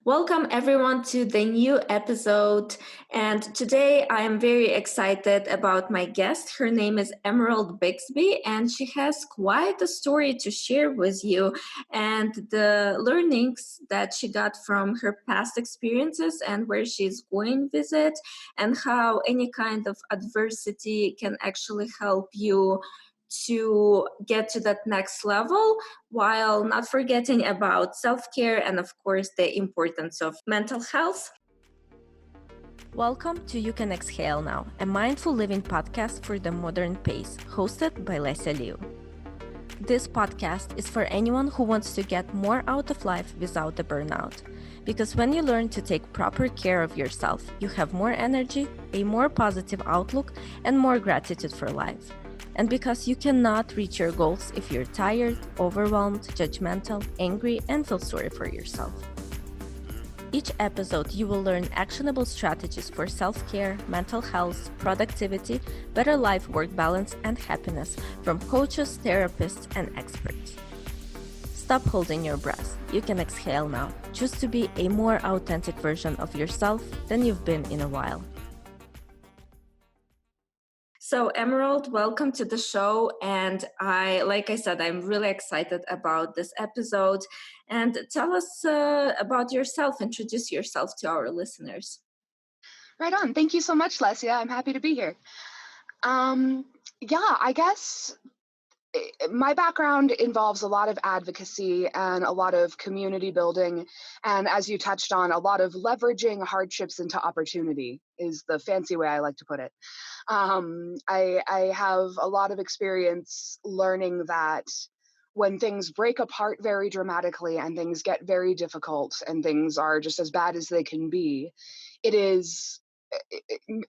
Welcome everyone to the new episode. And today I am very excited about my guest. Her name is Emerald Bixby, and she has quite a story to share with you and the learnings that she got from her past experiences and where she's going visit, and how any kind of adversity can actually help you to get to that next level while not forgetting about self-care and of course the importance of mental health. Welcome to You Can Exhale Now, a mindful living podcast for the modern pace, hosted by Lesia Liu. This podcast is for anyone who wants to get more out of life without the burnout. Because when you learn to take proper care of yourself, you have more energy, a more positive outlook, and more gratitude for life. And because you cannot reach your goals if you're tired, overwhelmed, judgmental, angry, and feel sorry for yourself. Each episode, you will learn actionable strategies for self-care, mental health, productivity, better life-work balance, and happiness from coaches, therapists, and experts. Stop holding your breath. You can exhale now. Choose to be a more authentic version of yourself than you've been in a while. So Emerald, welcome to the show. And like I said, I'm really excited about this episode. And tell us about yourself. Introduce yourself to our listeners. Right on. Thank you so much, Lesia. I'm happy to be here. I guess my background involves a lot of advocacy and a lot of community building. And as you touched on, a lot of leveraging hardships into opportunity is the fancy way I like to put it. I have a lot of experience learning that when things break apart very dramatically and things get very difficult and things are just as bad as they can be, it is,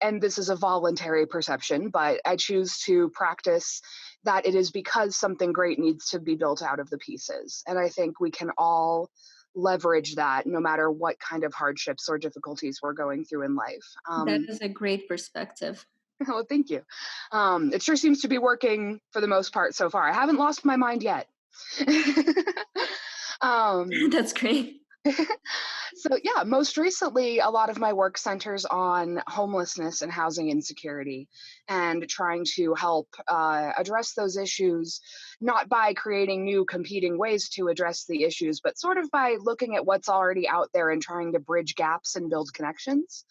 and this is a voluntary perception, but I choose to practice that it is because something great needs to be built out of the pieces. And I think we can all leverage that no matter what kind of hardships or difficulties we're going through in life. That is a great perspective. Oh, thank you. It sure seems to be working for the most part so far. I haven't lost my mind yet. That's great. So yeah, most recently, a lot of my work centers on homelessness and housing insecurity and trying to help address those issues, not by creating new competing ways to address the issues, but sort of by looking at what's already out there and trying to bridge gaps and build connections.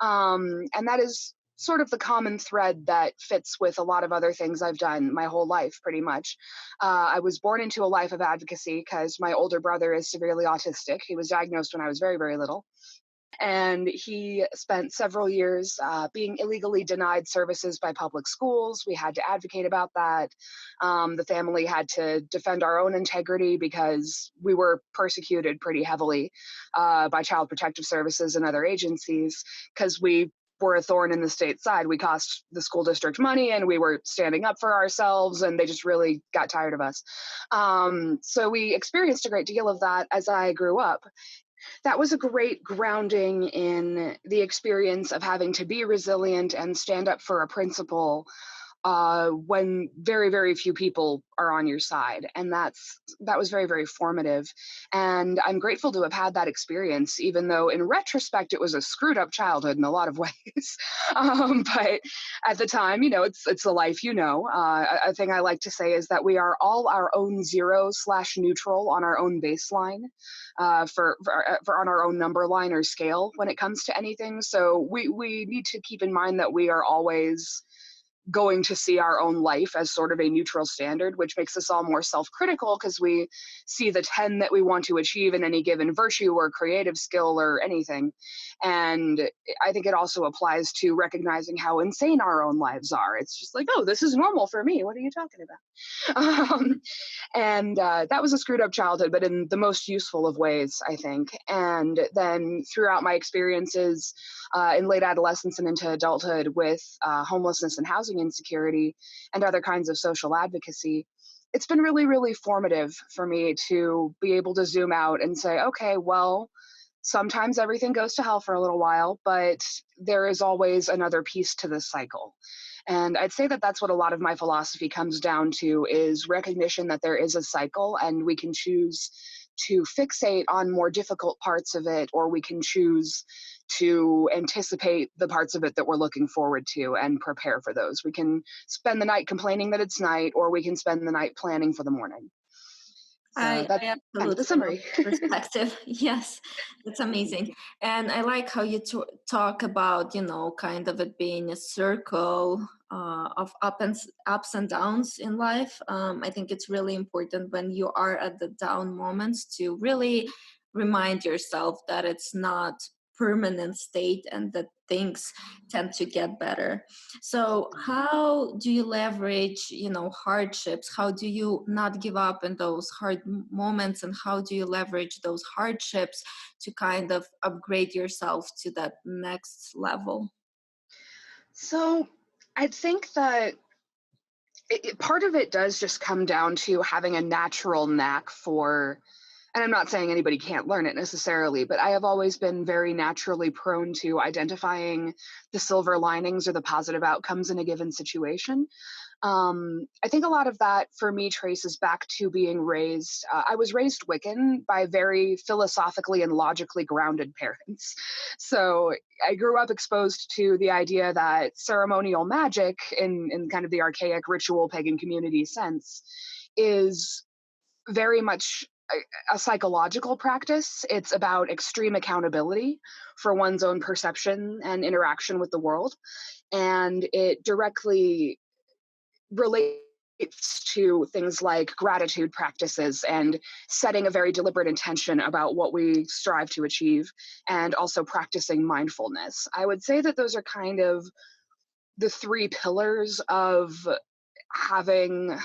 And that is sort of the common thread that fits with a lot of other things I've done my whole life, pretty much. I was born into a life of advocacy because my older brother is severely autistic. He was diagnosed when I was very, very little. And he spent several years being illegally denied services by public schools. We had to advocate about that. The family had to defend our own integrity because we were persecuted pretty heavily by Child Protective Services and other agencies because we were a thorn in the state side. We cost the school district money and we were standing up for ourselves and they just really got tired of us. So we experienced a great deal of that as I grew up. That was a great grounding in the experience of having to be resilient and stand up for a principle when very, very few people are on your side. And that was very, very formative. And I'm grateful to have had that experience, even though in retrospect, it was a screwed up childhood in a lot of ways. But at the time, it's the life, a thing I like to say is that we are all our own zero/neutral on our own baseline for on our own number line or scale when it comes to anything. So we need to keep in mind that we are always going to see our own life as sort of a neutral standard, which makes us all more self-critical because we see the 10 that we want to achieve in any given virtue or creative skill or anything. And I think it also applies to recognizing how insane our own lives are. It's just like, oh, this is normal for me. What are you talking about? That was a screwed up childhood, but in the most useful of ways, I think. And then throughout my experiences in late adolescence and into adulthood with homelessness and housing insecurity and other kinds of social advocacy, it's been really, really formative for me to be able to zoom out and say, okay, well, sometimes everything goes to hell for a little while, but there is always another piece to this cycle. And I'd say that that's what a lot of my philosophy comes down to, is recognition that there is a cycle and we can choose to fixate on more difficult parts of it, or we can choose to anticipate the parts of it that we're looking forward to and prepare for those. We can spend the night complaining that it's night, or we can spend the night planning for the morning. So that's I kind of the absolutely love summary. perspective. Yes, it's amazing. And I like how you talk about, kind of it being a circle of ups and downs in life. I think it's really important when you are at the down moments to really remind yourself that it's not permanent state and that things tend to get better. So how do you leverage, hardships? How do you not give up in those hard moments, and how do you leverage those hardships to kind of upgrade yourself to that next level? So I think that part of it does just come down to having a natural knack for, and I'm not saying anybody can't learn it necessarily, but I have always been very naturally prone to identifying the silver linings or the positive outcomes in a given situation. I think a lot of that for me traces back to being raised. I was raised Wiccan by very philosophically and logically grounded parents. So I grew up exposed to the idea that ceremonial magic, in kind of the archaic ritual pagan community sense, is very much a psychological practice. It's about extreme accountability for one's own perception and interaction with the world. And it directly relates to things like gratitude practices and setting a very deliberate intention about what we strive to achieve, and also practicing mindfulness. I would say that those are kind of the three pillars having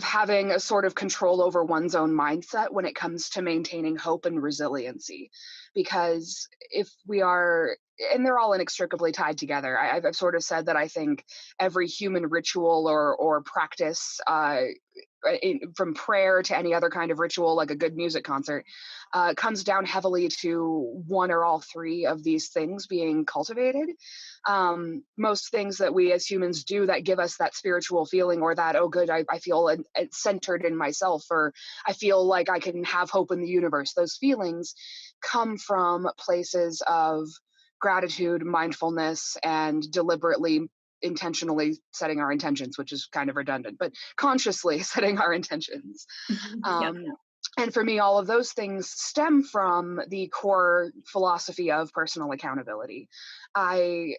having a sort of control over one's own mindset when it comes to maintaining hope and resiliency. Because if we are, and they're all inextricably tied together. I've sort of said that I think every human ritual or practice, from prayer to any other kind of ritual, like a good music concert, comes down heavily to one or all three of these things being cultivated. Most things that we as humans do that give us that spiritual feeling, or that, oh, good, I feel centered in myself, or I feel like I can have hope in the universe, those feelings come from places of gratitude, mindfulness, and deliberately intentionally setting our intentions, which is kind of redundant, but consciously setting our intentions. Yeah. And for me, all of those things stem from the core philosophy of personal accountability. I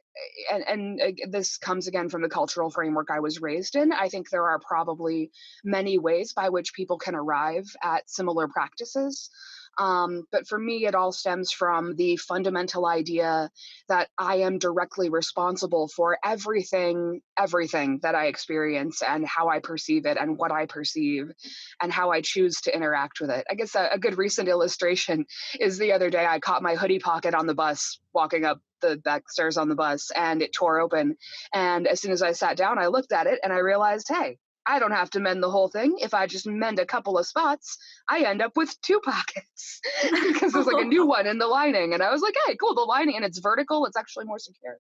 and this comes again from the cultural framework I was raised in. I think there are probably many ways by which people can arrive at similar practices. But for me, it all stems from the fundamental idea that I am directly responsible for everything that I experience, and how I perceive it, and what I perceive, and how I choose to interact with it. I guess a good recent illustration is the other day I caught my hoodie pocket on the bus walking up the back stairs on the bus, and it tore open. And as soon as I sat down, I looked at it and I realized, hey, I don't have to mend the whole thing. If I just mend a couple of spots, I end up with two pockets because there's like a new one in the lining. And I was like, hey, cool, the lining, and it's vertical. It's actually more secure.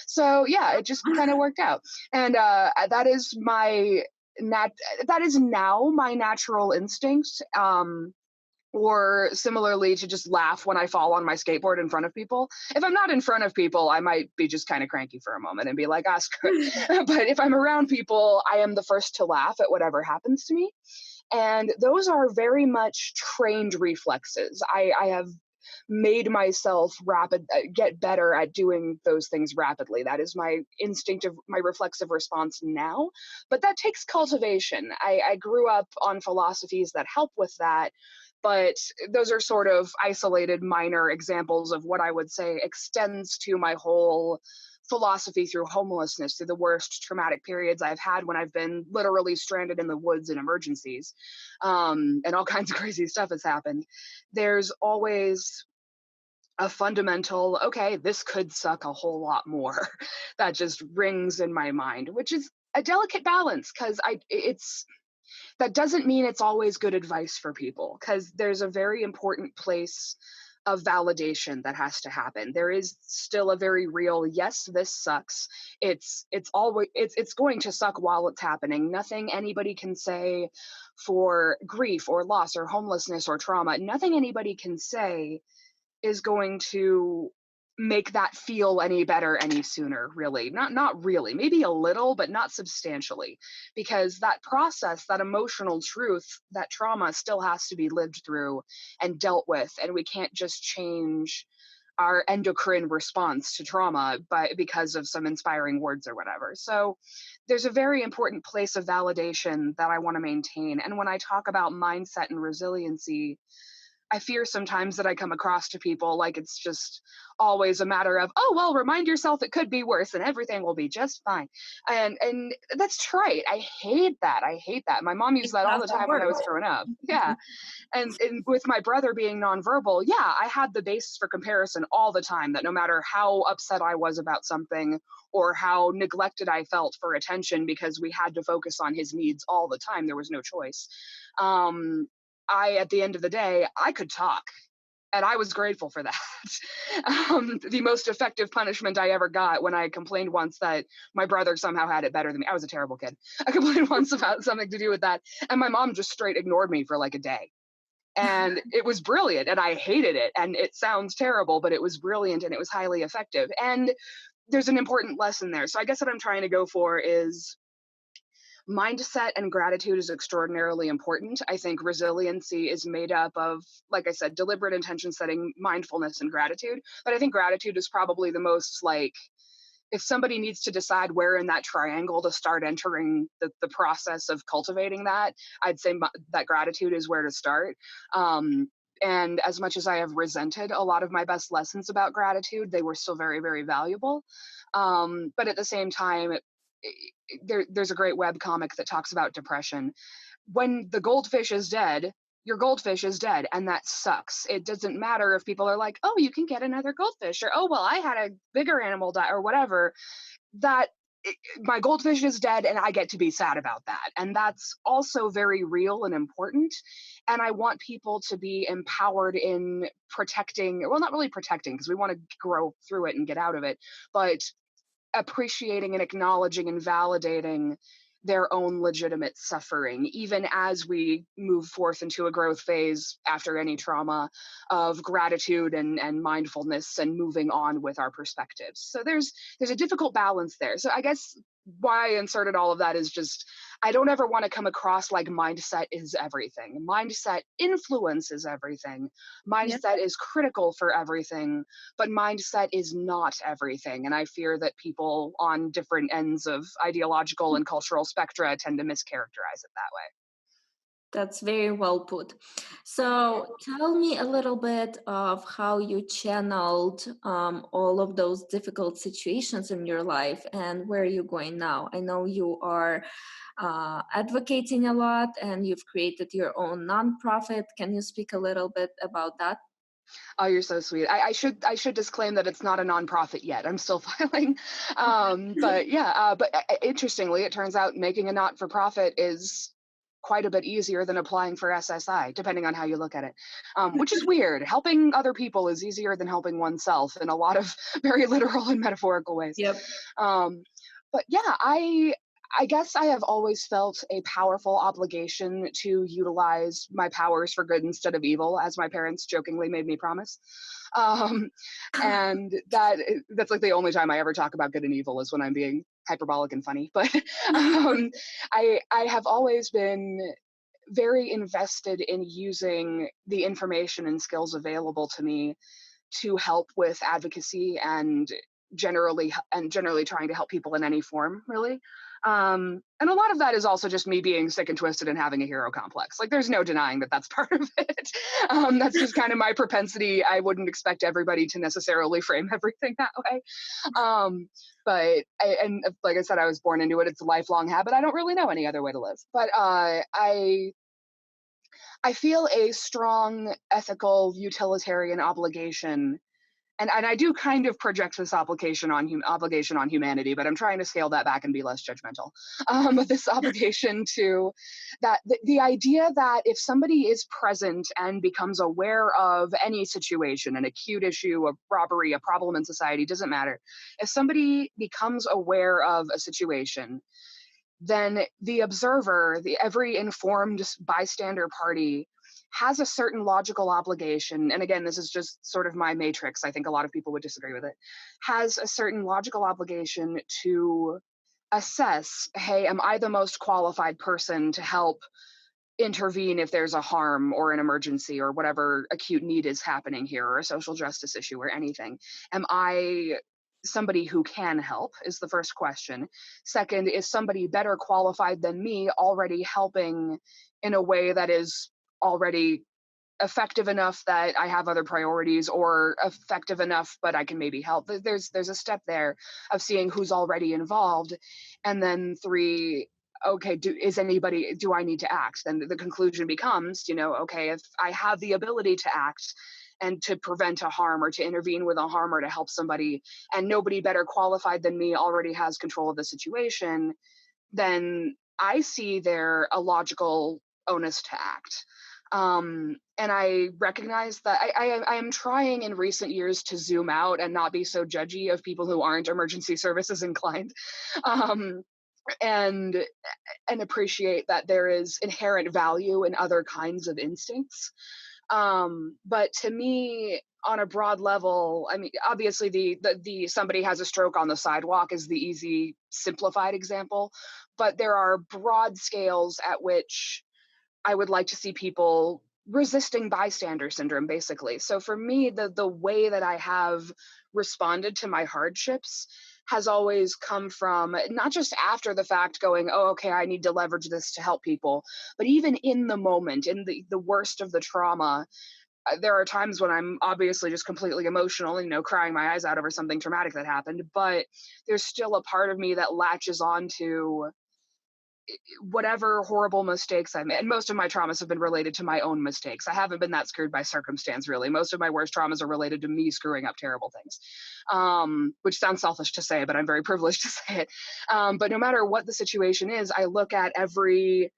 So yeah, it just kind of worked out. And that is that is now my natural instinct. Or similarly, to just laugh when I fall on my skateboard in front of people. If I'm not in front of people, I might be just kind of cranky for a moment and be like, ah, screw it. But if I'm around people, I am the first to laugh at whatever happens to me. And those are very much trained reflexes. I have made myself get better at doing those things rapidly. That is my my reflexive response now. But that takes cultivation. I grew up on philosophies that help with that, but those are sort of isolated minor examples of what I would say extends to my whole philosophy through homelessness, through the worst traumatic periods I've had when I've been literally stranded in the woods in emergencies, and all kinds of crazy stuff has happened. There's always a fundamental, okay, this could suck a whole lot more that just rings in my mind, which is a delicate balance, because that doesn't mean it's always good advice for people, because there's a very important place of validation that has to happen. There is still a very real, yes, this sucks. It's going to suck while it's happening. Nothing anybody can say for grief or loss or homelessness or trauma, nothing anybody can say is going to make that feel any better any sooner, really. Not really, maybe a little, but not substantially, because that process, that emotional truth, that trauma still has to be lived through and dealt with, and we can't just change our endocrine response to trauma because of some inspiring words or whatever. So there's a very important place of validation that I want to maintain. And when I talk about mindset and resiliency, I fear sometimes that I come across to people like it's just always a matter of, oh, well, remind yourself it could be worse and everything will be just fine. And that's trite. I hate that. I hate that. My mom used It that all the doesn't time when I work. was growing up. Yeah. And with my brother being nonverbal, yeah, I had the basis for comparison all the time, that no matter how upset I was about something or how neglected I felt for attention because we had to focus on his needs all the time, there was no choice. At the end of the day, I could talk. And I was grateful for that. The most effective punishment I ever got when I complained once that my brother somehow had it better than me. I was a terrible kid. I complained once about something to do with that. And my mom just straight ignored me for like a day. And it was brilliant. And I hated it. And it sounds terrible, but it was brilliant and it was highly effective. And there's an important lesson there. So I guess what I'm trying to go for is mindset and gratitude is extraordinarily important. I think resiliency is made up of, like I said, deliberate intention setting, mindfulness, and gratitude. But I think gratitude is probably the most like, if somebody needs to decide where in that triangle to start entering the process of cultivating that, I'd say that gratitude is where to start. And as much as I have resented a lot of my best lessons about gratitude, they were still very, very valuable. But at the same time, there's a great web comic that talks about depression. When the goldfish is dead, your goldfish is dead, and that sucks. It doesn't matter if people are like, oh, you can get another goldfish, or oh, well, I had a bigger animal die, or whatever. That my goldfish is dead and I get to be sad about that. And that's also very real and important. And I want people to be empowered in protecting, well, not really protecting, because we want to grow through it and get out of it, but appreciating and acknowledging and validating their own legitimate suffering, even as we move forth into a growth phase after any trauma, of gratitude and mindfulness and moving on with our perspectives. So there's a difficult balance there. So I guess why I inserted all of that is just, I don't ever want to come across like mindset is everything. Mindset influences everything. Yeah. Mindset is critical for everything, but mindset is not everything. And I fear that people on different ends of ideological and cultural spectra tend to mischaracterize it that way. That's very well put. So tell me a little bit of how you channeled all of those difficult situations in your life and where are you going now? I know you are advocating a lot and you've created your own nonprofit. Can you speak a little bit about that? Oh, you're so sweet. I should disclaim that it's not a nonprofit yet. I'm still filing. But yeah, interestingly, it turns out making a not-for-profit is quite a bit easier than applying for SSI, depending on how you look at it, which is weird. Helping other people is easier than helping oneself in a lot of very literal and metaphorical ways. Yep. But yeah, I guess I have always felt a powerful obligation to utilize my powers for good instead of evil, as my parents jokingly made me promise. Um, and that's like the only time I ever talk about good and evil is when I'm being hyperbolic and funny. But I have always been very invested in using the information and skills available to me to help with advocacy and generally trying to help people in any form, really. And a lot of that is also just me being sick and twisted and having a hero complex. Like, there's no denying that that's part of it. That's just kind of my propensity. I wouldn't expect everybody to necessarily frame everything that way. And like I said, I was born into it. It's a lifelong habit. I don't really know any other way to live. But I feel a strong ethical utilitarian obligation, and I do kind of project this obligation on humanity, but I'm trying to scale that back and be less judgmental. But this obligation to that the idea that if somebody is present and becomes aware of any situation, an acute issue, a robbery, a problem in society, doesn't matter. If somebody becomes aware of a situation, then the observer, every informed bystander party has a certain logical obligation. And again, this is just sort of my matrix. I think a lot of people would disagree with it. Has a certain logical obligation to assess, hey, am I the most qualified person to help intervene if there's a harm or an emergency or whatever acute need is happening here, or a social justice issue or anything? Am I somebody who can help, is the first question. Second, is somebody better qualified than me already helping in a way that is already effective enough that I have other priorities, or effective enough but I can maybe help? There's a step there of seeing who's already involved. And then three, okay, do I need to act? Then the conclusion becomes, okay, if I have the ability to act and to prevent a harm or to intervene with a harm or to help somebody, and nobody better qualified than me already has control of the situation, then I see there a logical onus to act. And I recognize that I am trying in recent years to zoom out and not be so judgy of people who aren't emergency services inclined, um, and appreciate that there is inherent value in other kinds of instincts. But to me, on a broad level, I mean, obviously the somebody has a stroke on the sidewalk is the easy simplified example, but there are broad scales at which I would like to see people resisting bystander syndrome, basically. So for me, the way that I have responded to my hardships has always come from not just after the fact going, oh, okay, I need to leverage this to help people, but even in the moment, in the worst of the trauma. There are times when I'm obviously just completely emotional, crying my eyes out over something traumatic that happened, but there's still a part of me that latches on to whatever horrible mistakes I made. And most of my traumas have been related to my own mistakes. I haven't been that screwed by circumstance, really. Most of my worst traumas are related to me screwing up terrible things, which sounds selfish to say, but I'm very privileged to say it. But no matter what the situation is, I look at every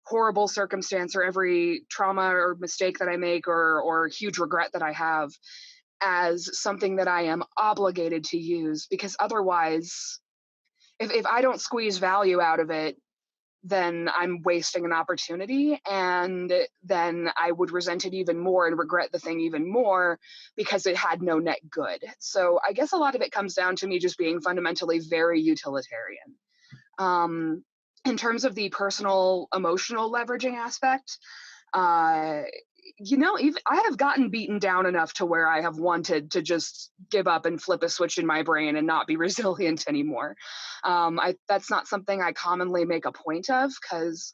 horrible circumstance or every trauma or mistake that I make, or huge regret that I have, as something that I am obligated to use, because otherwise, if I don't squeeze value out of it, then I'm wasting an opportunity, and then I would resent it even more and regret the thing even more because it had no net good. So I guess a lot of it comes down to me just being fundamentally very utilitarian. Um, in terms of the personal emotional leveraging aspect, uh, even I have gotten beaten down enough to where I have wanted to just give up and flip a switch in my brain and not be resilient anymore. That's not something I commonly make a point of, because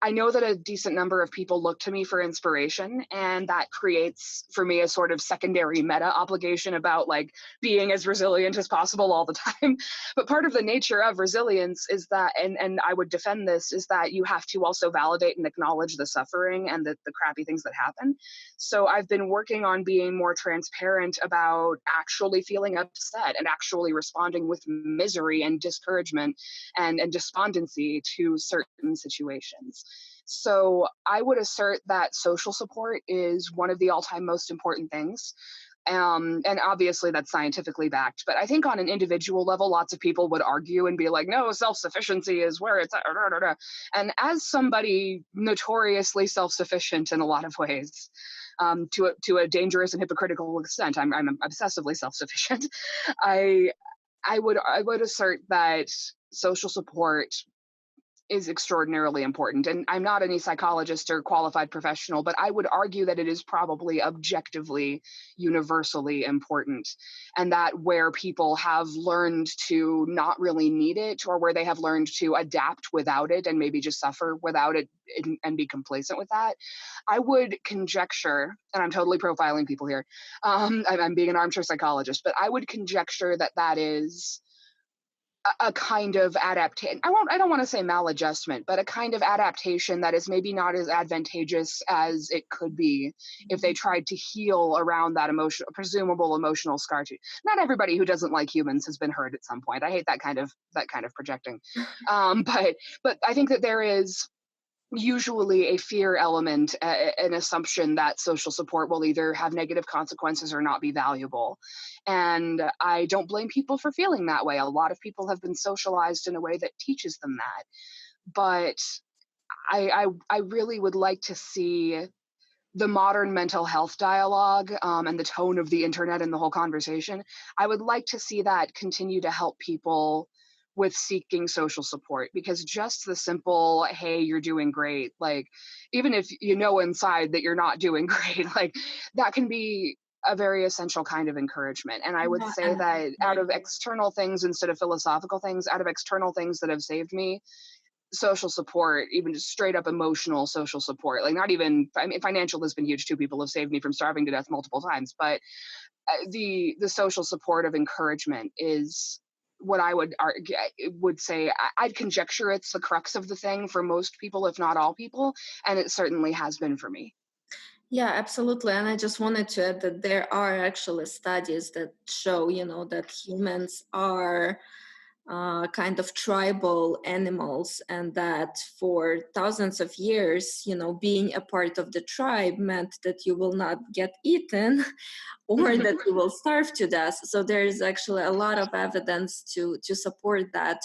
I know that a decent number of people look to me for inspiration, and that creates for me a sort of secondary meta obligation about like being as resilient as possible all the time. But part of the nature of resilience is that, and I would defend this, is that you have to also validate and acknowledge the suffering and the crappy things that happen. So I've been working on being more transparent about actually feeling upset and actually responding with misery and discouragement and despondency to certain situations. So I would assert that social support is one of the all-time most important things. And obviously that's scientifically backed. But I think on an individual level, lots of people would argue and be like, no, self-sufficiency is where it's at. And as somebody notoriously self-sufficient in a lot of ways, to a dangerous and hypocritical extent, I'm obsessively self-sufficient. I would assert that social support is extraordinarily important. And I'm not any psychologist or qualified professional, but I would argue that it is probably objectively universally important. And that where people have learned to not really need it, or where they have learned to adapt without it and maybe just suffer without it and be complacent with that, I would conjecture, and I'm totally profiling people here, I'm being an armchair psychologist, but I would conjecture that that is a kind of adaptation. I don't want to say maladjustment, but a kind of adaptation that is maybe not as advantageous as it could be if they tried to heal around that presumable emotional scar tissue. Not everybody who doesn't like humans has been hurt at some point. I hate that kind of projecting. But I think that there is usually a fear element, an assumption that social support will either have negative consequences or not be valuable. And I don't blame people for feeling that way. A lot of people have been socialized in a way that teaches them that. But I really would like to see the modern mental health dialogue, and the tone of the internet and the whole conversation. I would like to see that continue to help people with seeking social support, because just the simple, hey, you're doing great, like, even if you know inside that you're not doing great, like, that can be a very essential kind of encouragement. And I would Yeah, say and I that out of external things, instead of philosophical things, out of external things that have saved me, social support, even just straight up emotional social support, like, not even, I mean, financial has been huge too. People have saved me from starving to death multiple times, but the social support of encouragement is what I would argue, would say, I'd conjecture it's the crux of the thing for most people, if not all people, and it certainly has been for me. Yeah, absolutely. And I just wanted to add that there are actually studies that show, that humans are kind of tribal animals, and that for thousands of years, being a part of the tribe meant that you will not get eaten or that you will starve to death. So there is actually a lot of evidence to support that.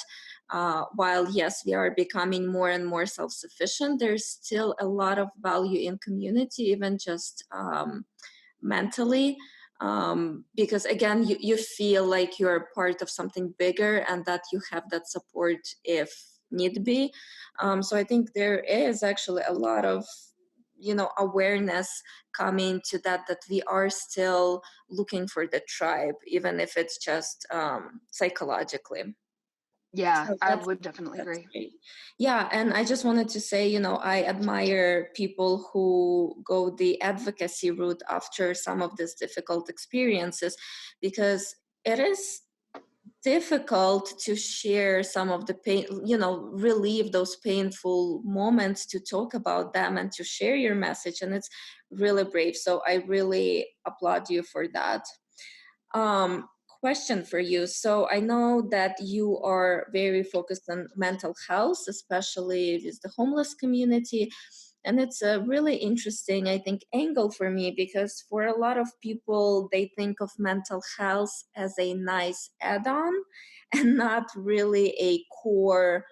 While yes, we are becoming more and more self-sufficient, there's still a lot of value in community, even just mentally, because again, you feel like you're part of something bigger and that you have that support if need be. So I think there is actually a lot of awareness coming to that we are still looking for the tribe, even if it's just psychologically. Yeah, So I that's would definitely that's agree. great. Yeah, and I just wanted to say, I admire people who go the advocacy route after some of these difficult experiences, because it is difficult to share some of the pain, relieve those painful moments, to talk about them and to share your message. And it's really brave. So I really applaud you for that. Question for you. So I know that you are very focused on mental health, especially with the homeless community. And it's a really interesting, I think, angle for me, because for a lot of people, they think of mental health as a nice add on and not really a core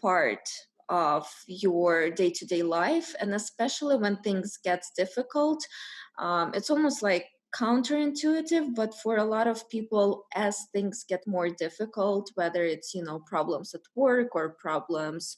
part of your day-to-day life. And especially when things get difficult, it's almost like counterintuitive, but for a lot of people, as things get more difficult, whether it's problems at work or problems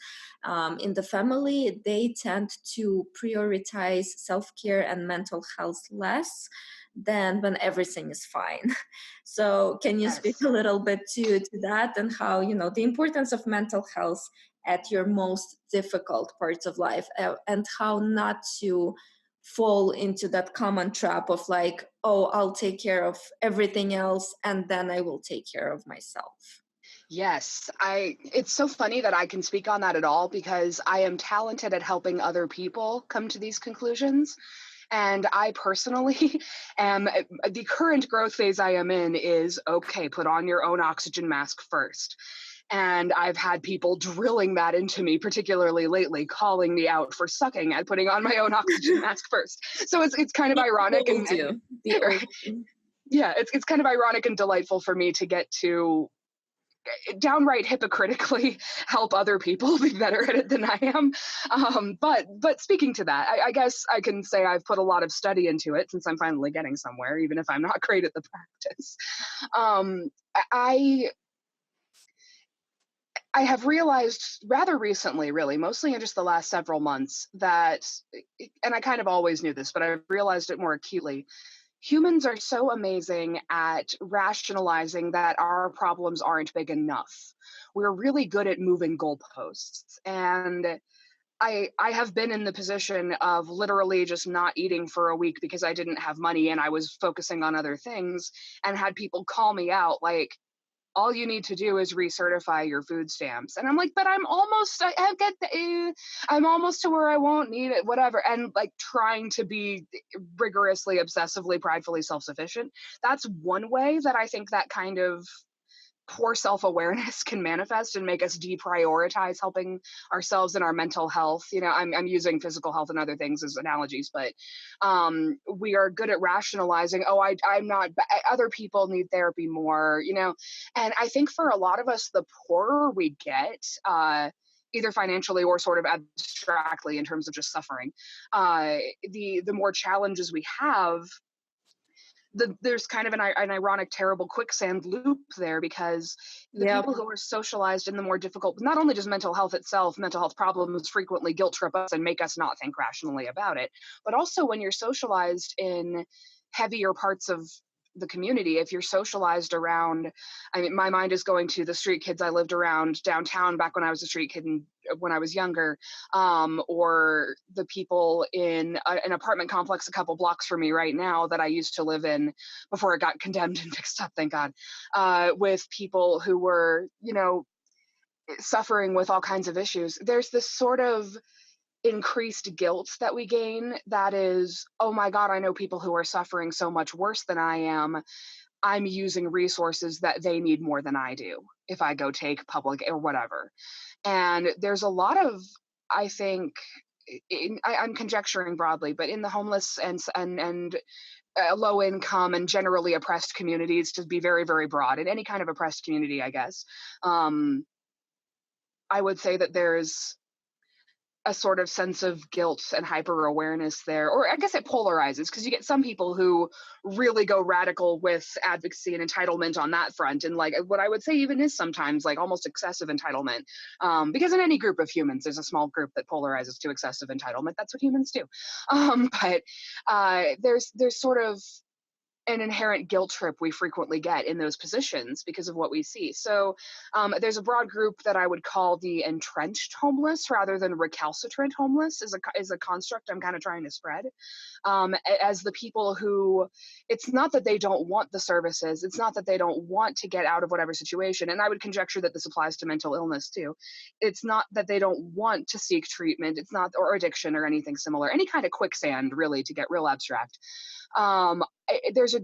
in the family, they tend to prioritize self-care and mental health less than when everything is fine. So can you speak Yes. a little bit to that, and how the importance of mental health at your most difficult parts of life, and how not to fall into that common trap of like, oh, I'll take care of everything else and then I will take care of myself. Yes, it's so funny that I can speak on that at all, because I am talented at helping other people come to these conclusions. And I personally am, the current growth phase I am in is, okay, put on your own oxygen mask first. And I've had people drilling that into me, particularly lately, calling me out for sucking at putting on my own oxygen mask first. So it's kind of The ironic old you, the old you. yeah, it's kind of ironic and delightful for me to get to downright hypocritically help other people be better at it than I am. But speaking to that, I guess I can say I've put a lot of study into it, since I'm finally getting somewhere, even if I'm not great at the practice. Um, I I have realized rather recently, really, mostly in just the last several months, that, and I kind of always knew this, but I've realized it more acutely. Humans are so amazing at rationalizing that our problems aren't big enough. We're really good at moving goalposts. And I have been in the position of literally just not eating for a week because I didn't have money and I was focusing on other things, and had people call me out like, all you need to do is recertify your food stamps. And I'm like, but I get I'm almost to where I won't need it, whatever. And like, trying to be rigorously, obsessively, pridefully self-sufficient. That's one way that I think that kind of poor self-awareness can manifest and make us deprioritize helping ourselves and our mental health. I'm using physical health and other things as analogies, but we are good at rationalizing, oh, I'm not, other people need therapy more, and I think for a lot of us, the poorer we get, either financially or sort of abstractly in terms of just suffering, the more challenges we have, there's kind of an ironic, terrible quicksand loop there, because the Yep. people who are socialized in the more difficult, not only just mental health itself, mental health problems frequently guilt trip us and make us not think rationally about it, but also when you're socialized in heavier parts of the community, if you're socialized around, I mean, my mind is going to the street kids I lived around downtown back when I was a street kid and when I was younger, or the people in an apartment complex a couple blocks from me right now that I used to live in before it got condemned and fixed up, thank God, with people who were, suffering with all kinds of issues. There's this sort of increased guilt that we gain that is, oh my God, I know people who are suffering so much worse than I am. I'm using resources that they need more than I do if I go take public or whatever. And there's a lot of, I think, I'm conjecturing broadly, but in the homeless and low income and generally oppressed communities, to be very, very broad, in any kind of oppressed community, I guess, I would say that there's a sort of sense of guilt and hyper awareness there, or I guess it polarizes, because you get some people who really go radical with advocacy and entitlement on that front, and like what I would say even is sometimes like almost excessive entitlement, because in any group of humans there's a small group that polarizes to excessive entitlement. That's what humans do. But there's sort of an inherent guilt trip we frequently get in those positions because of what we see. So there's a broad group that I would call the entrenched homeless rather than recalcitrant homeless, is a construct I'm kind of trying to spread, as the people who, it's not that they don't want the services, it's not that they don't want to get out of whatever situation, and I would conjecture that this applies to mental illness too. It's not that they don't want to seek treatment, it's not, or addiction or anything similar, any kind of quicksand really, to get real abstract. There's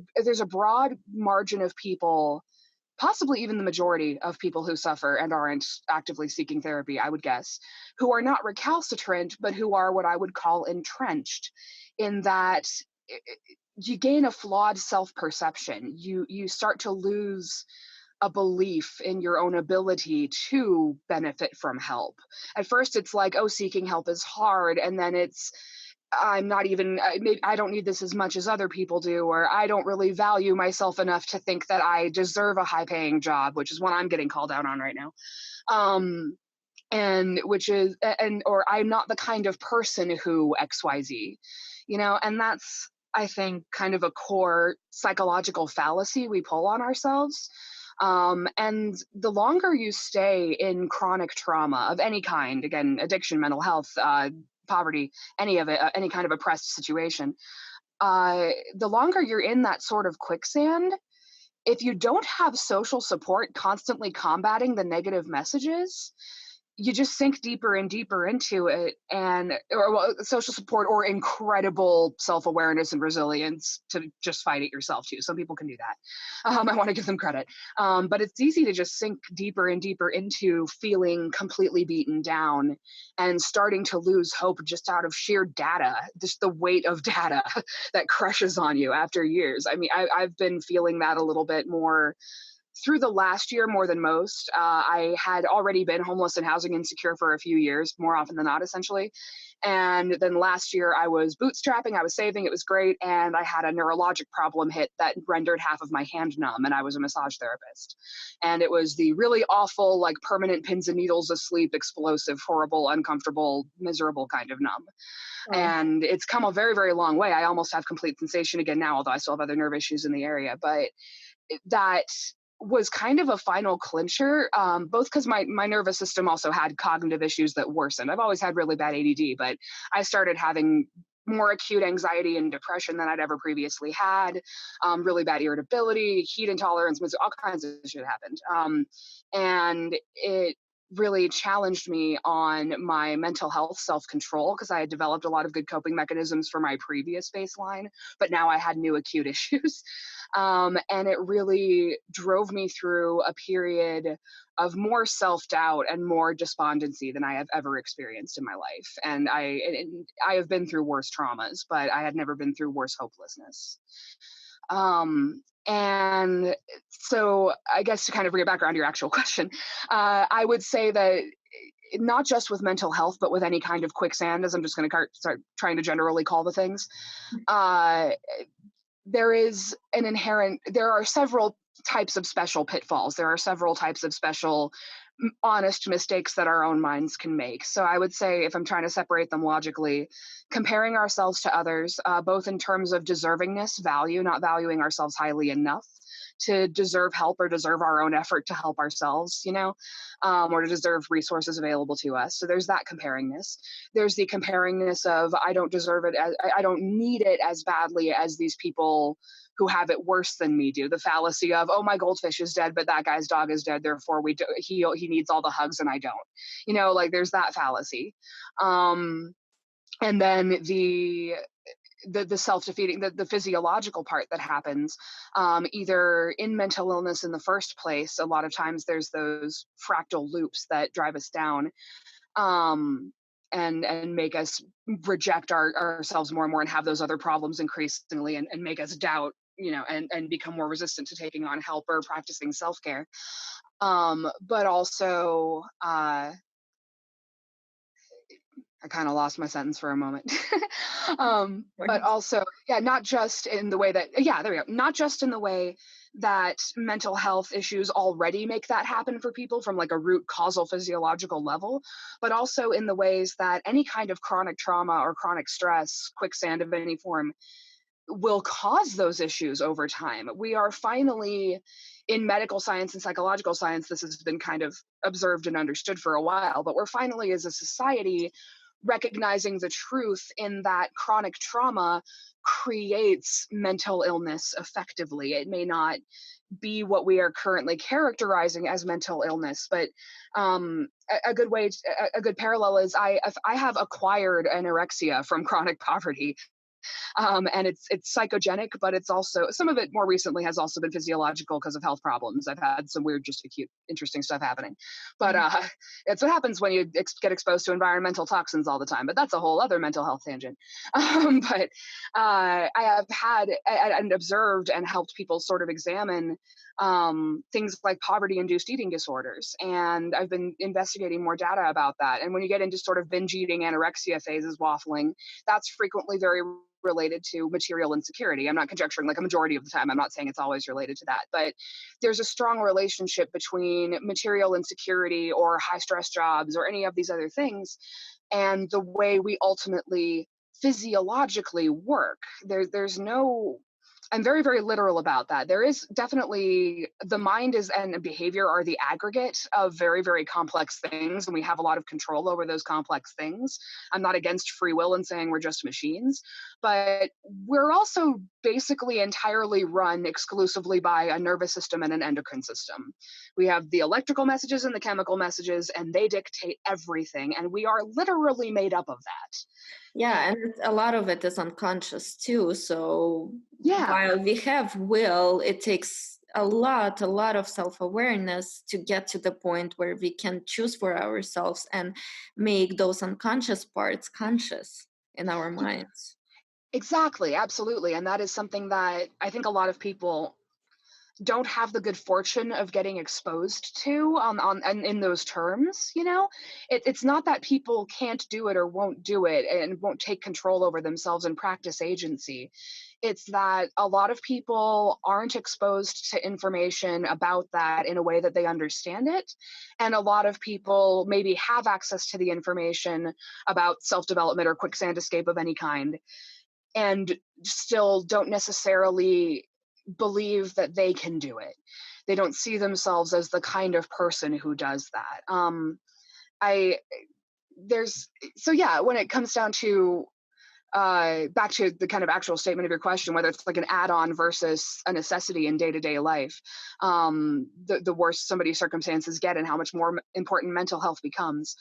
a broad margin of people, possibly even the majority of people who suffer and aren't actively seeking therapy, I would guess, who are not recalcitrant, but who are what I would call entrenched, in that you gain a flawed self-perception. You start to lose a belief in your own ability to benefit from help. At first, it's like, oh, seeking help is hard, and then it's, I'm not even, I don't need this as much as other people do, or I don't really value myself enough to think that I deserve a high paying job, which is what I'm getting called out on right now. And which is, or I'm not the kind of person who XYZ, and that's, I think, kind of a core psychological fallacy we pull on ourselves. And the longer you stay in chronic trauma of any kind, again, addiction, mental health, poverty, any of it, any kind of oppressed situation, the longer you're in that sort of quicksand, if you don't have social support constantly combating the negative messages, you just sink deeper and deeper into it, and or social support or incredible self-awareness and resilience to just fight it yourself too. Some people can do that. I want to give them credit, but it's easy to just sink deeper and deeper into feeling completely beaten down and starting to lose hope just out of sheer data, just the weight of data that crushes on you after years. I mean, I've been feeling that a little bit more through the last year more than most. I had already been homeless and housing insecure for a few years, more often than not, essentially. And then last year I was bootstrapping, I was saving, it was great. And I had a neurologic problem hit that rendered half of my hand numb, and I was a massage therapist. And it was the really awful, like permanent pins and needles asleep, explosive, horrible, uncomfortable, miserable kind of numb. Oh. And it's come a very, very long way. I almost have complete sensation again now, although I still have other nerve issues in the area. But that was kind of a final clincher, both because my nervous system also had cognitive issues that worsened. I've always had really bad ADD, but I started having more acute anxiety and depression than I'd ever previously had, really bad irritability, heat intolerance, all kinds of shit happened. And it really challenged me on my mental health self-control, because I had developed a lot of good coping mechanisms for my previous baseline, but now I had new acute issues. And it really drove me through a period of more self-doubt and more despondency than I have ever experienced in my life. And I have been through worse traumas, but I had never been through worse hopelessness. And so I guess to kind of bring it back around to your actual question, I would say that not just with mental health, but with any kind of quicksand, as I'm just going to start trying to generally call the things, uh, there are several types of special pitfalls. There are several types of special honest mistakes that our own minds can make. So I would say, if I'm trying to separate them logically, comparing ourselves to others, both in terms of deservingness, value, not valuing ourselves highly enough to deserve help or deserve our own effort to help ourselves, or to deserve resources available to us. So there's that comparingness. There's the comparingness of I don't deserve it, I don't need it as badly as these people who have it worse than me do. The fallacy of, oh, my goldfish is dead, but that guy's dog is dead, therefore he needs all the hugs and I don't. Like there's that fallacy. And then the self-defeating, the physiological part that happens, either in mental illness in the first place. A lot of times there's those fractal loops that drive us down, and make us reject ourselves more and more and have those other problems increasingly, and make us doubt, and become more resistant to taking on help or practicing self-care. But also, I kind of lost my sentence for a moment. But also, not just in the way that, there we go. Not just in the way that mental health issues already make that happen for people from like a root causal physiological level, but also in the ways that any kind of chronic trauma or chronic stress, quicksand of any form, will cause those issues over time. We are finally, in medical science and psychological science, this has been kind of observed and understood for a while, but we're finally, as a society, recognizing the truth in that chronic trauma creates mental illness effectively. It may not be what we are currently characterizing as mental illness, but a good parallel is I have acquired anorexia from chronic poverty. And it's psychogenic, but it's also, some of it more recently has also been physiological because of health problems. I've had some weird, just acute, interesting stuff happening. But it's what happens when you get exposed to environmental toxins all the time. But that's a whole other mental health tangent. But I have had and observed and helped people sort of examine things like poverty-induced eating disorders. And I've been investigating more data about that. And when you get into sort of binge eating, anorexia phases, waffling, that's frequently very related to material insecurity. I'm not conjecturing, like a majority of the time. I'm not saying it's always related to that, but there's a strong relationship between material insecurity or high stress jobs or any of these other things and the way we ultimately physiologically work. There's no, I'm very, very literal about that. There is definitely, the mind and behavior are the aggregate of very, very complex things, and we have a lot of control over those complex things. I'm not against free will and saying we're just machines, but we're also basically entirely run exclusively by a nervous system and an endocrine system. We have the electrical messages and the chemical messages, and they dictate everything, and we are literally made up of that. Yeah, and a lot of it is unconscious too. So while we have will, it takes a lot of self-awareness to get to the point where we can choose for ourselves and make those unconscious parts conscious in our minds. Exactly, absolutely. And that is something that I think a lot of people don't have the good fortune of getting exposed to and in those terms. It's not that people can't do it or won't do it and won't take control over themselves and practice agency. It's that a lot of people aren't exposed to information about that in a way that they understand it. And a lot of people maybe have access to the information about self-development or quicksand escape of any kind and still don't necessarily believe that they can do it. They don't see themselves as the kind of person who does that. When it comes down to back to the kind of actual statement of your question, whether it's like an add-on versus a necessity in day-to-day life, the worse somebody's circumstances get and how much more important mental health becomes.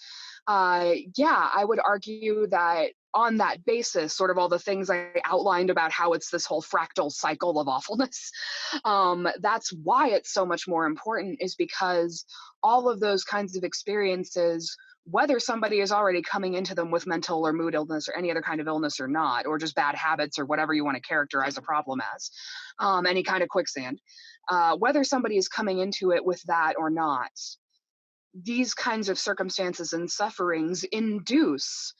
Yeah, I would argue that on that basis, sort of all the things I outlined about how it's this whole fractal cycle of awfulness, that's why it's so much more important, is because all of those kinds of experiences, whether somebody is already coming into them with mental or mood illness or any other kind of illness or not, or just bad habits or whatever you want to characterize a problem as, any kind of quicksand, whether somebody is coming into it with that or not, these kinds of circumstances and sufferings induce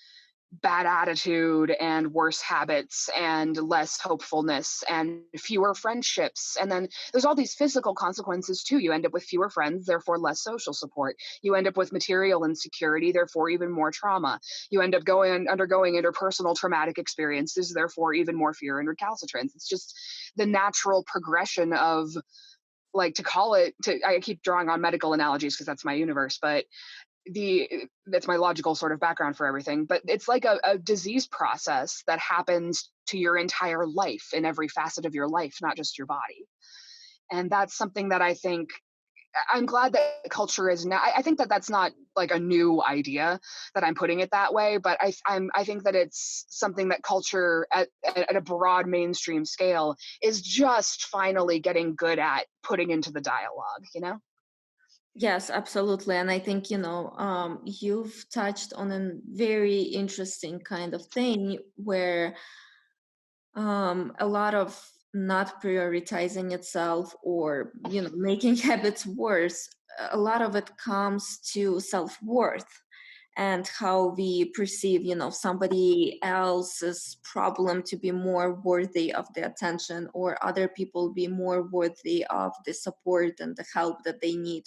bad attitude and worse habits and less hopefulness and fewer friendships. And then there's all these physical consequences too. You end up with fewer friends, therefore less social support. You end up with material insecurity, therefore even more trauma. You end up undergoing interpersonal traumatic experiences, therefore even more fear and recalcitrance. It's just the natural progression of, like, I keep drawing on medical analogies because that's my universe, but that's my logical sort of background for everything, but it's like a disease process that happens to your entire life, in every facet of your life, not just your body. And that's something that I think, I'm glad that culture is now. I think that that's not like a new idea that I'm putting it that way, but I think that it's something that culture at a broad mainstream scale is just finally getting good at putting into the dialogue, you know? Yes, absolutely. And I think, you've touched on a very interesting kind of thing where a lot of not prioritizing itself, or, making habits worse, a lot of it comes to self-worth and how we perceive, somebody else's problem to be more worthy of the attention, or other people be more worthy of the support and the help that they need.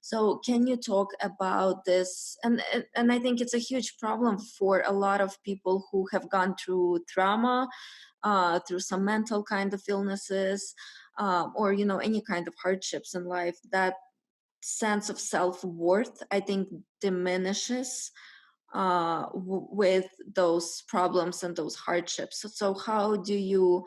So can you talk about this? And I think it's a huge problem for a lot of people who have gone through trauma, through some mental kind of illnesses, or, any kind of hardships in life. That sense of self-worth, I think, diminishes with those problems and those hardships. So how do you,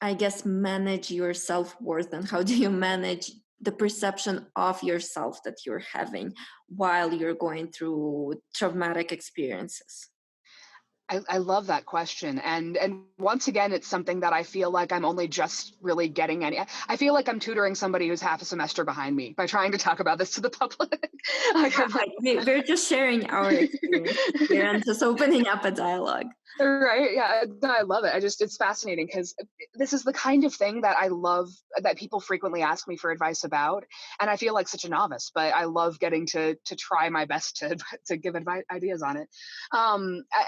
I guess, manage your self-worth, and how do you manage the perception of yourself that you're having while you're going through traumatic experiences? I love that question. And once again, it's something that I feel like I'm only just really getting any. I feel like I'm tutoring somebody who's half a semester behind me by trying to talk about this to the public. Like, I'm like, We're just sharing our experience here and just opening up a dialogue. right, yeah, no, I love it. It's fascinating because this is the kind of thing that I love, that people frequently ask me for advice about, and I feel like such a novice, but I love getting to try my best to give ideas on it.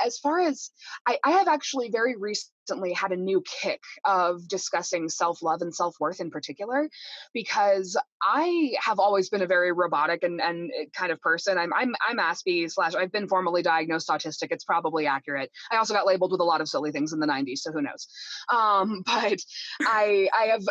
As far as, I have actually very recently had a new kick of discussing self-love and self-worth in particular, because I have always been a very robotic and kind of person. I'm Aspie slash, I've been formally diagnosed autistic. It's probably accurate. I also got labeled with a lot of silly things in the 90s, so who knows? But I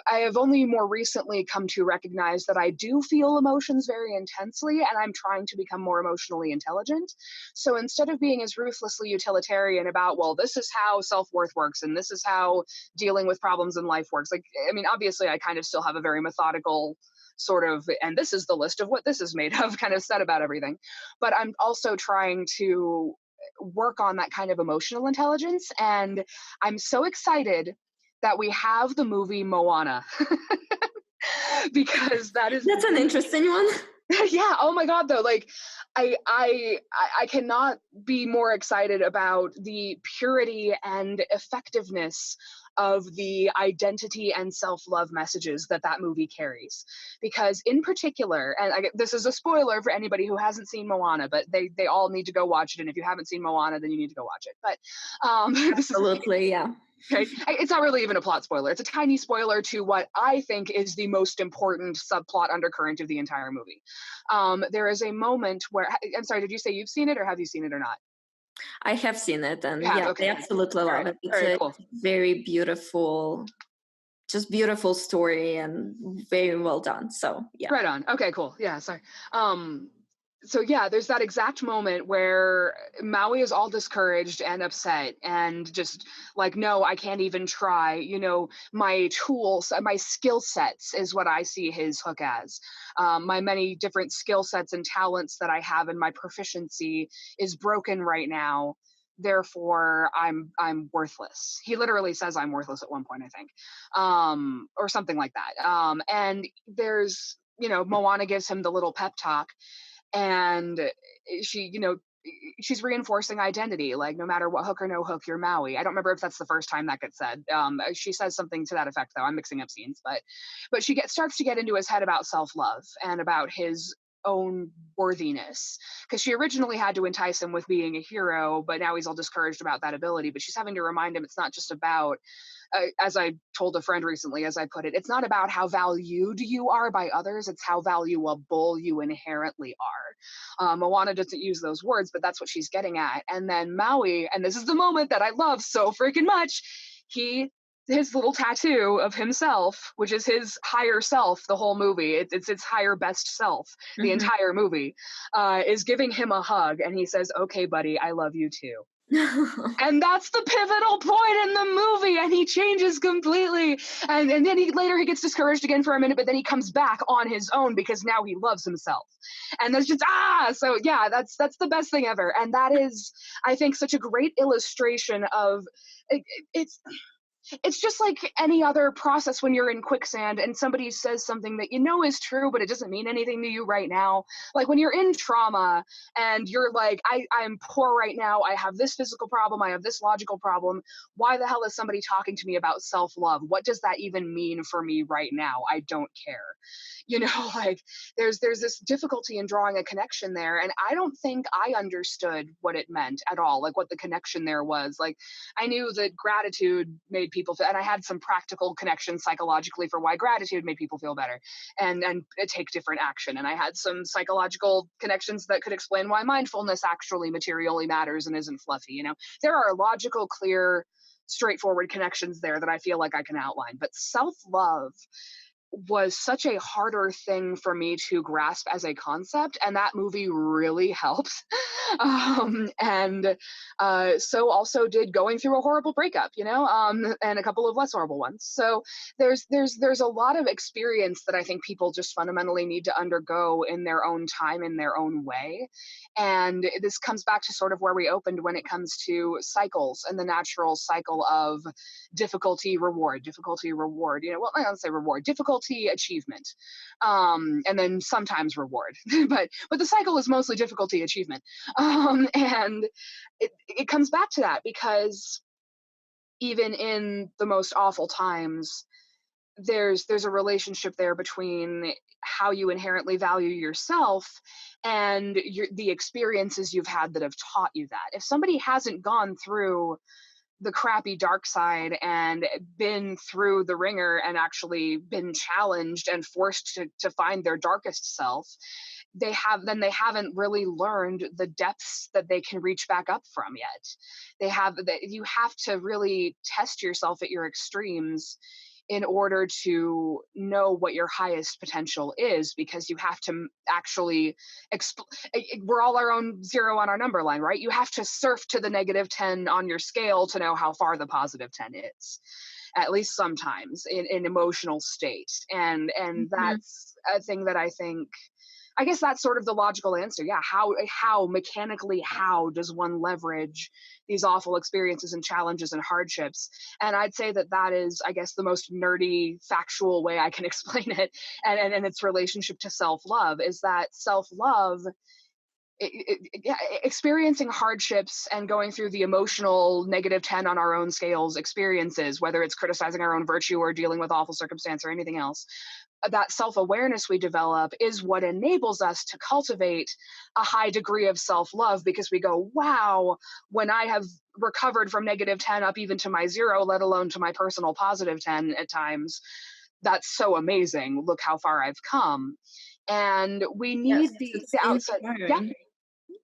have only more recently come to recognize that I do feel emotions very intensely, and I'm trying to become more emotionally intelligent. So instead of being as ruthlessly utilitarian about, well, this is how self-worth works and this is how dealing with problems in life works. Like, I mean, obviously I kind of still have a very methodical sort of, and this is the list of what this is made of kind of set about everything. But I'm also trying to work on that kind of emotional intelligence. And I'm so excited that we have the movie Moana. Because that is, That's an interesting one. yeah, oh my god, though, like, I cannot be more excited about the purity and effectiveness of the identity and self-love messages that movie carries. Because in particular, and this is a spoiler for anybody who hasn't seen Moana, but they all need to go watch it, and if you haven't seen Moana, then you need to go watch it. But this is Absolutely, yeah. okay. It's not really even a plot spoiler. It's a tiny spoiler to what I think is the most important subplot undercurrent of the entire movie. There is a moment where, I'm sorry, did you say you've seen it, or have you seen it or not? I have seen it, and You have? yeah, I Okay. absolutely All love right. it. All It's right, a cool. very beautiful, just beautiful story and very well done. So yeah. Right on. Okay, cool. Yeah, sorry. Um, So yeah, there's that exact moment where Maui is all discouraged and upset and just like, no, I can't even try. My tools, my skill sets is what I see his hook as. My many different skill sets and talents that I have and my proficiency is broken right now. Therefore, I'm worthless. He literally says I'm worthless at one point, I think, or something like that. And there's, Moana gives him the little pep talk, and she she's reinforcing identity, like no matter what, hook or no hook, you're Maui. I don't remember if that's the first time that gets said. She says something to that effect, though. I'm mixing up scenes, but starts to get into his head about self-love and about his own worthiness, because she originally had to entice him with being a hero, but now he's all discouraged about that ability. But she's having to remind him it's not just about, as I told a friend recently, as I put it, it's not about how valued you are by others, it's how valuable you inherently are. Moana doesn't use those words, but that's what she's getting at. And then Maui, and this is the moment that I love so freaking much, his little tattoo of himself, which is his higher self, the whole movie, it's its higher best self, the entire movie, is giving him a hug, and he says, okay, buddy, I love you too. And that's the pivotal point in the movie, and he changes completely. And then later he gets discouraged again for a minute, but then he comes back on his own because now he loves himself. And that's just so yeah, that's the best thing ever. And that is, I think, such a great illustration of it's just like any other process when you're in quicksand and somebody says something that is true, but it doesn't mean anything to you right now. Like when you're in trauma and you're like, I'm poor right now. I have this physical problem. I have this logical problem. Why the hell is somebody talking to me about self-love? What does that even mean for me right now? I don't care. Like there's this difficulty in drawing a connection there. And I don't think I understood what it meant at all, like what the connection there was. Like I knew that gratitude made people feel, and I had some practical connections psychologically for why gratitude made people feel better and take different action. And I had some psychological connections that could explain why mindfulness actually materially matters and isn't fluffy. There are logical, clear, straightforward connections there that I feel like I can outline. But self-love was such a harder thing for me to grasp as a concept, and that movie really helps. And so also did going through a horrible breakup, and a couple of less horrible ones. So there's a lot of experience that I think people just fundamentally need to undergo in their own time, in their own way. And this comes back to sort of where we opened when it comes to cycles and the natural cycle of difficulty, reward. Well, I don't say reward, difficulty, achievement, and then sometimes reward. but the cycle is mostly difficulty, achievement, and it comes back to that, because even in the most awful times, there's a relationship there between how you inherently value yourself and the experiences you've had that have taught you that. If somebody hasn't gone through the crappy dark side and been through the ringer and actually been challenged and forced to find their darkest self, they haven't really learned the depths that they can reach back up from yet. You have to really test yourself at your extremes in order to know what your highest potential is, because you have to actually we're all our own zero on our number line, right? You have to surf to the -10 on your scale to know how far the +10 is, at least sometimes in emotional state. And that's a thing that I guess that's sort of the logical answer. Yeah. How mechanically, how does one leverage these awful experiences and challenges and hardships? And I'd say that is, I guess, the most nerdy, factual way I can explain it. And its relationship to self-love is that self-love, experiencing hardships and going through the emotional -10 on our own scales experiences, whether it's criticizing our own virtue or dealing with awful circumstance or anything else, that self-awareness we develop is what enables us to cultivate a high degree of self-love, because we go, wow, when I have recovered from -10 up even to my 0, let alone to my personal +10 at times, that's so amazing. Look how far I've come. And we need Yes, the it's outside. Yeah, inspiring.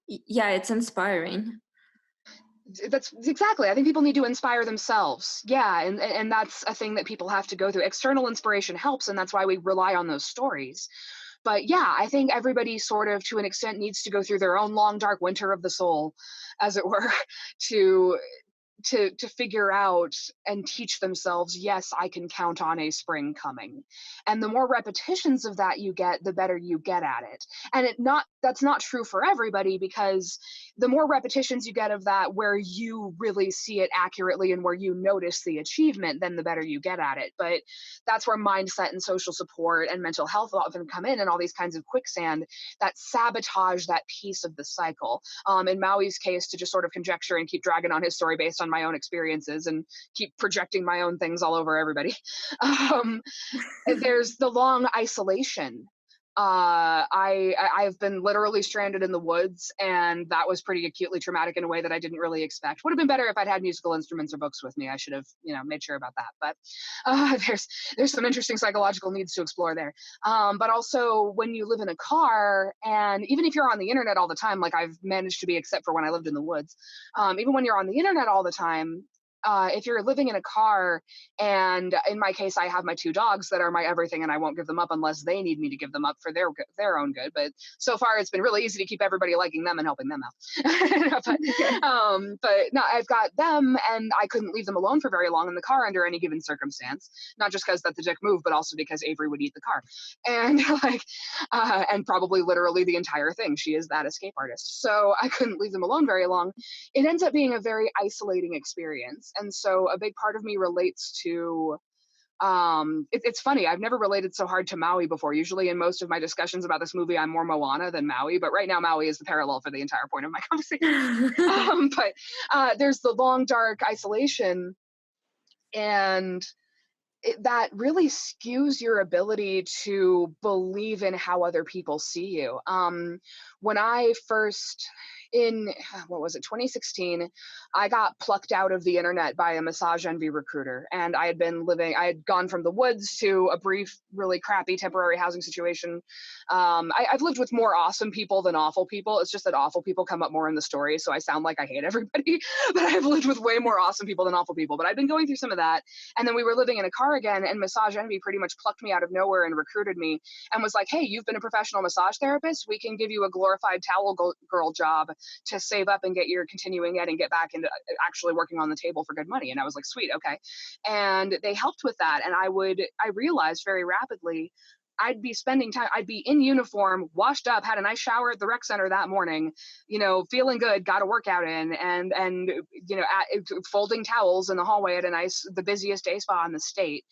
Yeah, it's inspiring. that's exactly. I think people need to inspire themselves. Yeah, and that's a thing that people have to go through. External inspiration helps, and that's why we rely on those stories. But yeah, I think everybody sort of, to an extent, needs to go through their own long, dark winter of the soul, as it were, to figure out and teach themselves, yes, I can count on a spring coming. And the more repetitions of that you get, the better you get at it. And that's not true for everybody, because the more repetitions you get of that, where you really see it accurately and where you notice the achievement, then the better you get at it. But that's where mindset and social support and mental health often come in, and all these kinds of quicksand that sabotage that piece of the cycle. In Maui's case, to just sort of conjecture and keep dragging on his story based on my own experiences and keep projecting my own things all over everybody. Um, there's the long isolation. I've been literally stranded in the woods, and that was pretty acutely traumatic in a way that I didn't really expect. Would have been better if I'd had musical instruments or books with me. I should have, made sure about that. But there's some interesting psychological needs to explore there. But also, when you live in a car, and even if you're on the internet all the time, like I've managed to be, except for when I lived in the woods, even when you're on the internet all the time, if you're living in a car, and in my case, I have my two dogs that are my everything, and I won't give them up unless they need me to give them up for their own good. But so far, it's been really easy to keep everybody liking them and helping them out. But no, I've got them, and I couldn't leave them alone for very long in the car under any given circumstance. Not just because that's a dick move, but also because Avery would eat the car, and and probably literally the entire thing. She is that escape artist, so I couldn't leave them alone very long. It ends up being a very isolating experience. And so a big part of me relates to, it's funny, I've never related so hard to Maui before. Usually in most of my discussions about this movie, I'm more Moana than Maui, but right now Maui is the parallel for the entire point of my conversation. But there's the long, dark isolation, and that really skews your ability to believe in how other people see you. When I first, in what was it, 2016, I got plucked out of the internet by a massage envy recruiter, and I had gone from the woods to a brief, really crappy temporary housing situation. I've lived with more awesome people than awful people. It's just that awful people come up more in the story, so I sound like I hate everybody. But I've lived with way more awesome people than awful people. But I've been going through some of that, and then we were living in a car again, and Massage Envy pretty much plucked me out of nowhere and recruited me, and was like, "Hey, you've been a professional massage therapist. We can give you a glorified towel girl job to save up and get your continuing ed and get back into actually working on the table for good money." And I was like, "Sweet, okay." And they helped with that, and I realized very rapidly I'd be spending time, I'd be in uniform, washed up, had a nice shower at the rec center that morning, feeling good, got a workout in, and folding towels in the hallway at the busiest day spa in the state.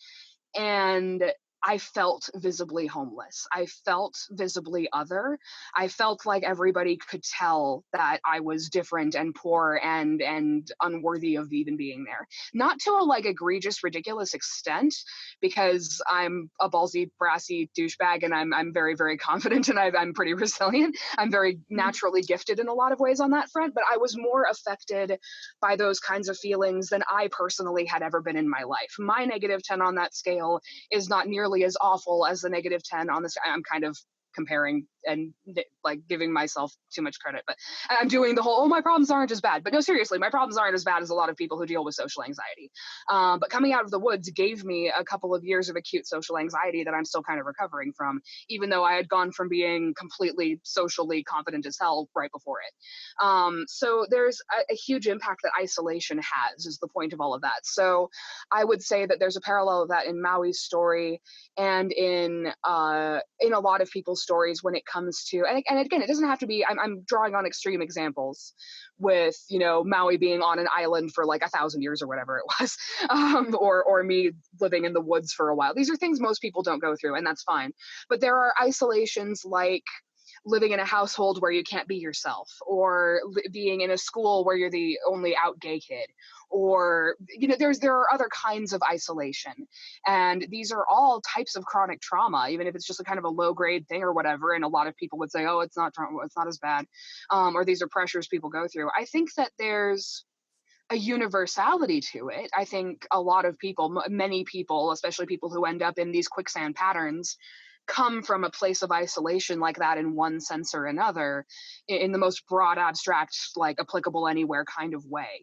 And I felt visibly homeless. I felt visibly other. I felt like everybody could tell that I was different and poor and unworthy of even being there. Not to a egregious, ridiculous extent, because I'm a ballsy, brassy douchebag, and I'm very, very confident, and I'm pretty resilient. I'm very naturally gifted in a lot of ways on that front, but I was more affected by those kinds of feelings than I personally had ever been in my life. My -10 on that scale is not nearly as awful as the -10 on this. I'm kind of comparing and giving myself too much credit, but I'm doing the whole, my problems aren't as bad. But no, seriously, my problems aren't as bad as a lot of people who deal with social anxiety. But coming out of the woods gave me a couple of years of acute social anxiety that I'm still kind of recovering from, even though I had gone from being completely socially confident as hell right before it. So there's a huge impact that isolation has, is the point of all of that. So I would say that there's a parallel of that in Maui's story, and in a lot of people's stories when it comes to, and again, it doesn't have to be, I'm drawing on extreme examples with, Maui being on an island for 1,000 years or whatever it was, or me living in the woods for a while. These are things most people don't go through, and that's fine. But there are isolations like living in a household where you can't be yourself, or being in a school where you're the only out gay kid, or there are other kinds of isolation, and these are all types of chronic trauma, even if it's just a kind of a low grade thing or whatever. And a lot of people would say, oh, it's not trauma, it's not as bad, or these are pressures people go through. I think that there's a universality to it. I think a lot of people, many people, especially people who end up in these quicksand patterns, come from a place of isolation like that in one sense or another, in the most broad, abstract, like applicable anywhere kind of way,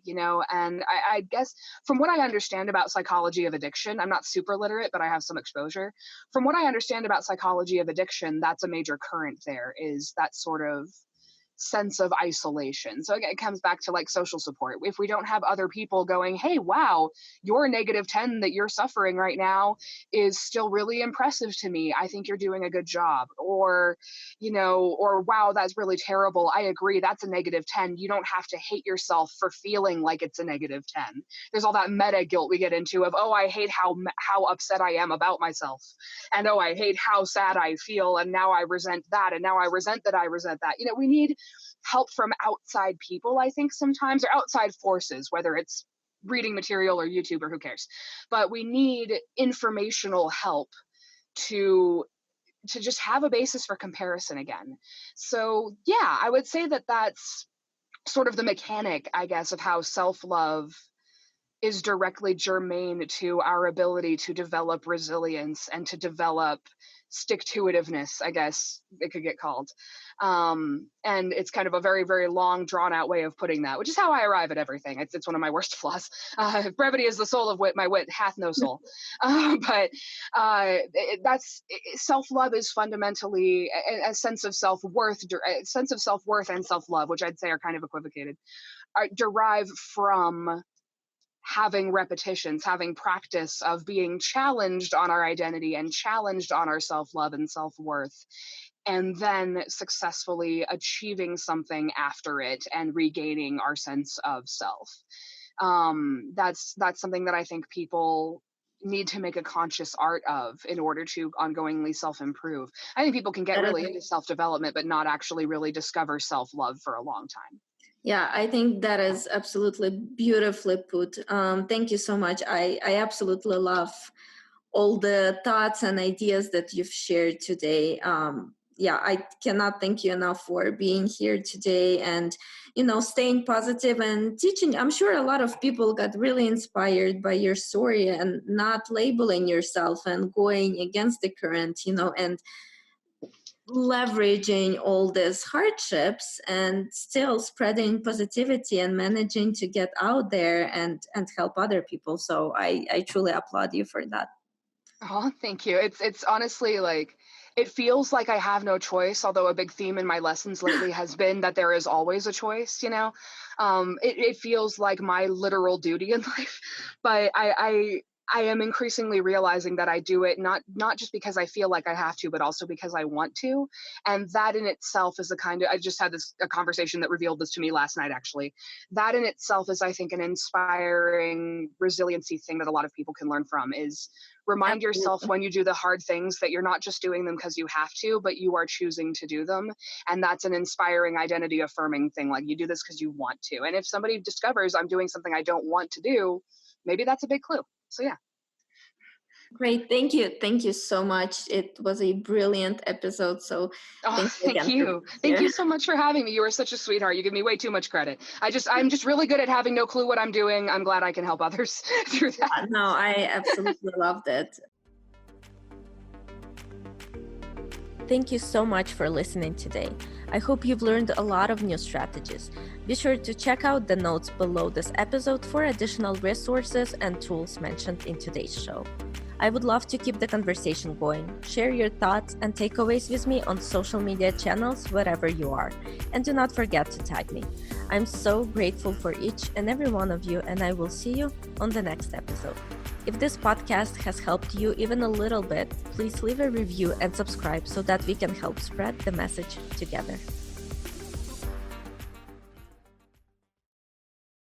And I guess from what I understand about psychology of addiction, I'm not super literate, but I have some exposure. From what I understand about psychology of addiction, that's a major current there, is that sort of sense of isolation. So it comes back to like social support. If we don't have other people going, hey, wow, your -10 that you're suffering right now is still really impressive to me. I think you're doing a good job. Or, or wow, that's really terrible. I agree. That's a -10. You don't have to hate yourself for feeling like it's a -10. There's all that meta guilt we get into of, oh, I hate how upset I am about myself. And oh, I hate how sad I feel. And now I resent that. And now I resent that I resent that. We need help from outside people, I think sometimes, or outside forces, whether it's reading material or YouTube or who cares. But we need informational help to just have a basis for comparison again. So yeah, I would say that that's sort of the mechanic, I guess, of how self-love is directly germane to our ability to develop resilience and to develop stick-to-itiveness, I guess it could get called. And it's kind of a very, very long, drawn-out way of putting that, which is how I arrive at everything. It's one of my worst flaws. Brevity is the soul of wit. My wit hath no soul. But that's self-love is fundamentally a sense of self-worth, and self-love, which I'd say are kind of equivocated, derive from having repetitions, having practice of being challenged on our identity and challenged on our self-love and self-worth, and then successfully achieving something after it and regaining our sense of self. That's something that I think people need to make a conscious art of in order to ongoingly self-improve. I think people can get really into self-development, but not actually really discover self-love for a long time. Yeah, I think that is absolutely beautifully put. Thank you so much. I absolutely love all the thoughts and ideas that you've shared today. I cannot thank you enough for being here today and, staying positive and teaching. I'm sure a lot of people got really inspired by your story and not labeling yourself and going against the current, and leveraging all these hardships and still spreading positivity and managing to get out there and help other people. So I truly applaud you for that. Oh, thank you. It's honestly like, it feels like I have no choice, although a big theme in my lessons lately has been that there is always a choice, it feels like my literal duty in life, but I am increasingly realizing that I do it not just because I feel like I have to, but also because I want to. And that in itself is I just had a conversation that revealed this to me last night, actually. That in itself is, I think, an inspiring resiliency thing that a lot of people can learn from, is remind yourself when you do the hard things that you're not just doing them because you have to, but you are choosing to do them. And that's an inspiring, identity affirming thing. Like, you do this because you want to. And if somebody discovers I'm doing something I don't want to do, maybe that's a big clue. So yeah. Great. Thank you. Thank you so much. It was a brilliant episode. So thank you. Thank you so much for having me. You are such a sweetheart. You give me way too much credit. I'm just really good at having no clue what I'm doing. I'm glad I can help others through that. Yeah, no, I absolutely loved it. Thank you so much for listening today. I hope you've learned a lot of new strategies. Be sure to check out the notes below this episode for additional resources and tools mentioned in today's show. I would love to keep the conversation going. Share your thoughts and takeaways with me on social media channels wherever you are. And do not forget to tag me. I'm so grateful for each and every one of you, and I will see you on the next episode. If this podcast has helped you even a little bit, please leave a review and subscribe so that we can help spread the message together.